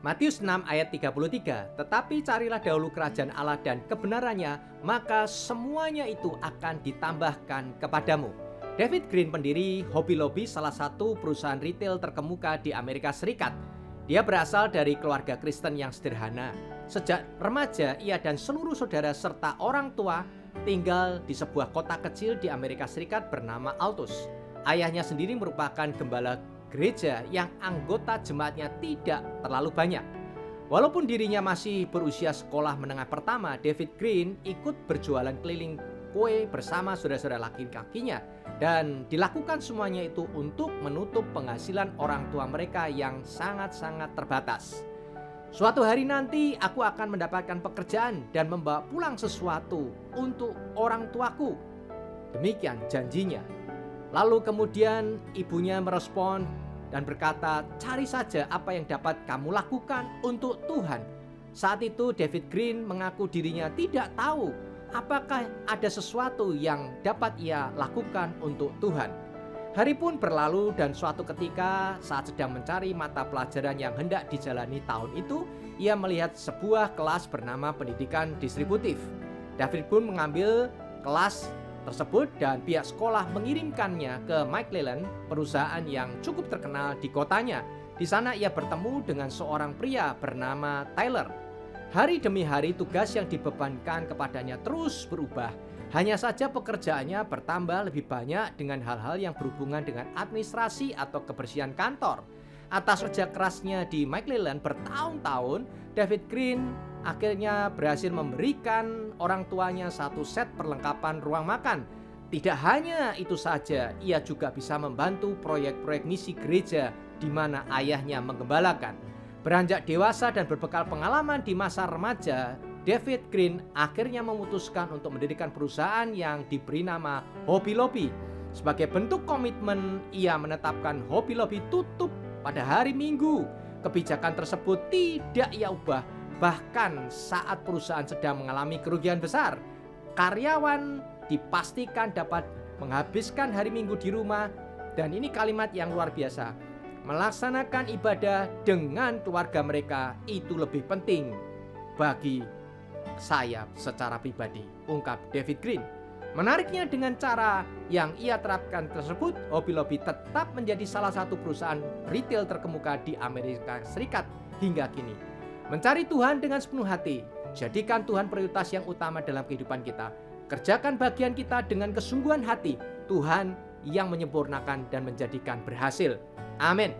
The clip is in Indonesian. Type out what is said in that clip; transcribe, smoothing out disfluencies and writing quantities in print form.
Matius 6 ayat 33, tetapi carilah dahulu kerajaan Allah dan kebenarannya, maka semuanya itu akan ditambahkan kepadamu. David Green, pendiri Hobby Lobby, salah satu perusahaan retail terkemuka di Amerika Serikat. Dia berasal dari keluarga Kristen yang sederhana. Sejak remaja, ia dan seluruh saudara serta orang tua tinggal di sebuah kota kecil di Amerika Serikat bernama Altus. Ayahnya sendiri merupakan gembala gereja yang anggota jemaatnya tidak terlalu banyak. Walaupun dirinya masih berusia sekolah menengah pertama, David Green ikut berjualan keliling kue bersama saudara-saudara laki-lakinya, dan dilakukan semuanya itu untuk menutup penghasilan orang tua mereka yang sangat-sangat terbatas. Suatu hari nanti aku akan mendapatkan pekerjaan dan membawa pulang sesuatu untuk orang tuaku. Demikian janjinya. Lalu kemudian ibunya merespon dan berkata, cari saja apa yang dapat kamu lakukan untuk Tuhan. Saat itu David Green mengaku dirinya tidak tahu apakah ada sesuatu yang dapat ia lakukan untuk Tuhan. Hari pun berlalu dan suatu ketika saat sedang mencari mata pelajaran yang hendak dijalani tahun itu, ia melihat sebuah kelas bernama pendidikan distributif. David pun mengambil kelas tersebut dan pihak sekolah mengirimkannya ke McLellan, perusahaan yang cukup terkenal di kotanya. Di sana ia bertemu dengan seorang pria bernama Tyler. Hari demi hari tugas yang dibebankan kepadanya terus berubah. Hanya saja pekerjaannya bertambah lebih banyak dengan hal-hal yang berhubungan dengan administrasi atau kebersihan kantor. Atas kerja kerasnya di McLellan bertahun-tahun, David Green akhirnya berhasil memberikan orang tuanya satu set perlengkapan ruang makan. Tidak hanya itu saja, ia juga bisa membantu proyek-proyek misi gereja di mana ayahnya menggembalakan. Beranjak dewasa dan berbekal pengalaman di masa remaja, David Green akhirnya memutuskan untuk mendirikan perusahaan yang diberi nama Hobby Lobby. Sebagai bentuk komitmen, ia menetapkan Hobby Lobby tutup pada hari Minggu. Kebijakan tersebut tidak ia ubah, bahkan saat perusahaan sedang mengalami kerugian besar. Karyawan dipastikan dapat menghabiskan hari Minggu di rumah, dan ini kalimat yang luar biasa. Melaksanakan ibadah dengan keluarga mereka itu lebih penting bagi saya secara pribadi, ungkap David Green. Menariknya, dengan cara yang ia terapkan tersebut, Hobby Lobby tetap menjadi salah satu perusahaan retail terkemuka di Amerika Serikat hingga kini. Mencari Tuhan dengan sepenuh hati, jadikan Tuhan prioritas yang utama dalam kehidupan kita. Kerjakan bagian kita dengan kesungguhan hati, Tuhan yang menyempurnakan dan menjadikan berhasil. Amin.